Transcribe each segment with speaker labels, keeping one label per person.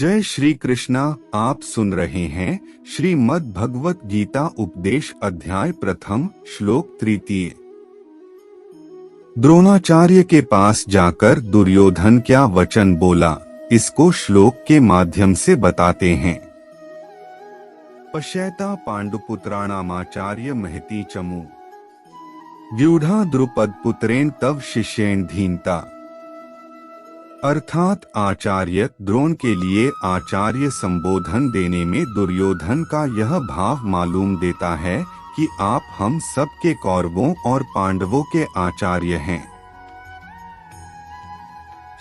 Speaker 1: जय श्री कृष्णा। आप सुन रहे हैं श्रीमद् भगवत गीता उपदेश अध्याय प्रथम श्लोक तृतीय। द्रोणाचार्य के पास जाकर दुर्योधन क्या वचन बोला, इसको श्लोक के माध्यम से बताते हैं। पश्यैता पांडुपुत्राणामाचार्य महती चमू व्यूढ़ा द्रुपद पुत्रेण तव शिष्येण धीनता। अर्थात आचार्य द्रोण के लिए आचार्य संबोधन देने में दुर्योधन का यह भाव मालूम देता है कि आप हम सब के कौरवों और पांडवों के आचार्य हैं।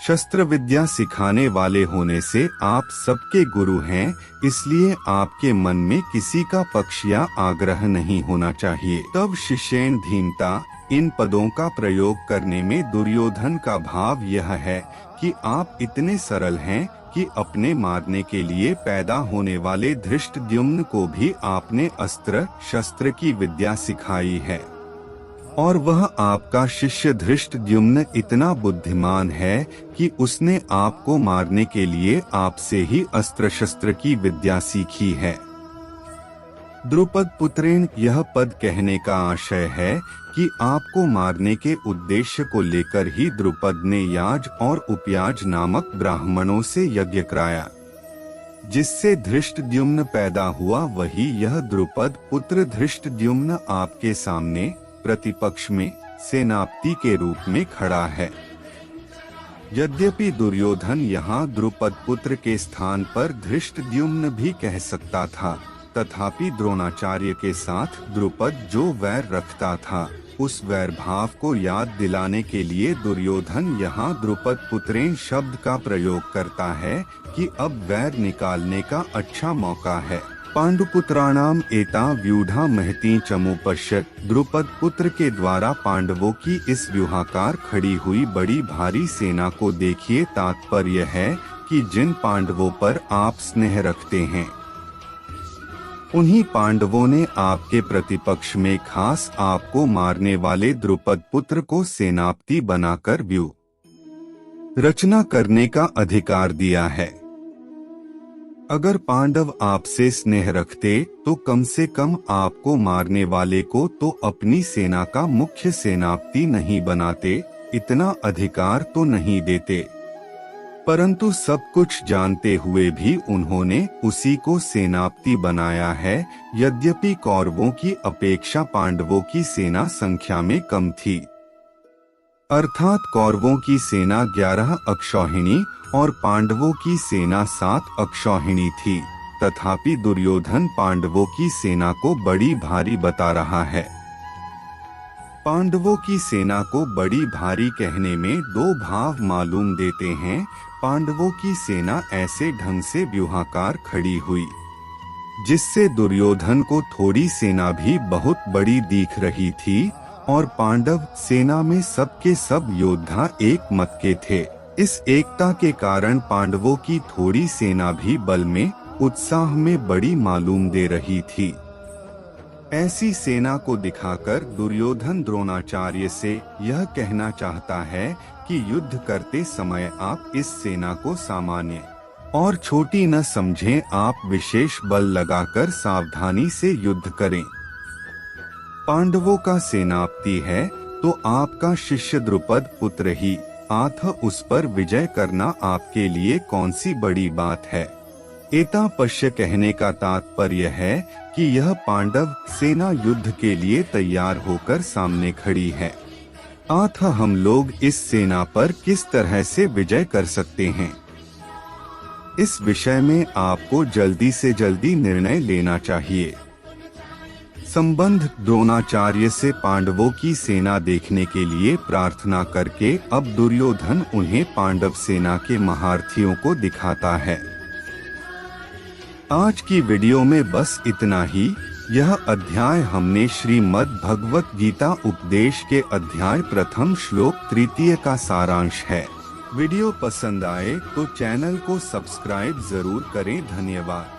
Speaker 1: शस्त्र विद्या सिखाने वाले होने से आप सबके गुरु हैं, इसलिए आपके मन में किसी का पक्ष या आग्रह नहीं होना चाहिए। तब शिष्येण धीनता, इन पदों का प्रयोग करने में दुर्योधन का भाव यह है कि आप इतने सरल हैं कि अपने मारने के लिए पैदा होने वाले धृष्टद्युम्न को भी आपने अस्त्र शस्त्र की विद्या सिखाई है, और वह आपका शिष्य धृष्टद्युम्न इतना बुद्धिमान है कि उसने आपको मारने के लिए आपसे ही अस्त्र शस्त्र की विद्या सीखी है। द्रुपद पुत्रेण, यह पद कहने का आशय है कि आपको मारने के उद्देश्य को लेकर ही द्रुपद ने याज और उपयाज नामक ब्राह्मणों से यज्ञ कराया, जिससे धृष्टद्युम्न पैदा हुआ। वही यह द्रुपद पुत्र धृष्टद्युम्न आपके सामने प्रतिपक्ष में सेनापति के रूप में खड़ा है। यद्यपि दुर्योधन यहाँ द्रुपद पुत्र के स्थान पर धृष्टद्युम्न भी कह सकता था, तथापि द्रोणाचार्य के साथ द्रुपद जो वैर रखता था, उस वैर भाव को याद दिलाने के लिए दुर्योधन यहाँ द्रुपद पुत्रेण शब्द का प्रयोग करता है कि अब वैर निकालने का अच्छा मौका है। पांडुपुत्राणाम एता व्यूढ़ा महती चमुपश्यत, द्रुपद पुत्र के द्वारा पांडवों की इस व्यूहाकार खड़ी हुई बड़ी भारी सेना को देखिए। तात्पर्य है कि जिन पांडवों पर आप स्नेह रखते हैं, उन्हीं पांडवों ने आपके प्रतिपक्ष में खास आपको मारने वाले द्रुपद पुत्र को सेनापति बनाकर व्यूह रचना करने का अधिकार दिया है। अगर पांडव आपसे स्नेह रखते तो कम से कम आपको मारने वाले को तो अपनी सेना का मुख्य सेनापति नहीं बनाते, इतना अधिकार तो नहीं देते। परंतु सब कुछ जानते हुए भी उन्होंने उसी को सेनापति बनाया है। यद्यपि कौरवों की अपेक्षा पांडवों की सेना संख्या में कम थी, अर्थात कौरवों की सेना 11 अक्षौहिणी और पांडवों की सेना 7 अक्षौहिणी थी, तथापि दुर्योधन पांडवों की सेना को बड़ी भारी बता रहा है। पांडवों की सेना को बड़ी भारी कहने में दो भाव मालूम देते हैं। पांडवों की सेना ऐसे ढंग से व्यूहाकार खड़ी हुई जिससे दुर्योधन को थोड़ी सेना भी बहुत बड़ी दिख रही थी, और पांडव सेना में सबके सब योद्धा एक मत के थे। इस एकता के कारण पांडवों की थोड़ी सेना भी बल में उत्साह में बड़ी मालूम दे रही थी। ऐसी सेना को दिखाकर दुर्योधन द्रोणाचार्य से यह कहना चाहता है कि युद्ध करते समय आप इस सेना को सामान्य और छोटी न समझें, आप विशेष बल लगाकर सावधानी से युद्ध करें। पांडवों का सेनापति है तो आपका शिष्य द्रुपद पुत्र ही, अतः उस पर विजय करना आपके लिए कौन सी बड़ी बात है। एता पश्य कहने का तात्पर्य है कि यह पांडव सेना युद्ध के लिए तैयार होकर सामने खड़ी है, अतः हम लोग इस सेना पर किस तरह से विजय कर सकते हैं, इस विषय में आपको जल्दी से जल्दी निर्णय लेना चाहिए। संबंध द्रोणाचार्य से पांडवों की सेना देखने के लिए प्रार्थना करके अब दुर्योधन उन्हें पांडव सेना के महारथियों को दिखाता है। आज की वीडियो में बस इतना ही। यह अध्याय हमने श्रीमद् भगवत गीता उपदेश के अध्याय प्रथम श्लोक तृतीय का सारांश है। वीडियो पसंद आए तो चैनल को सब्सक्राइब जरूर करें। धन्यवाद।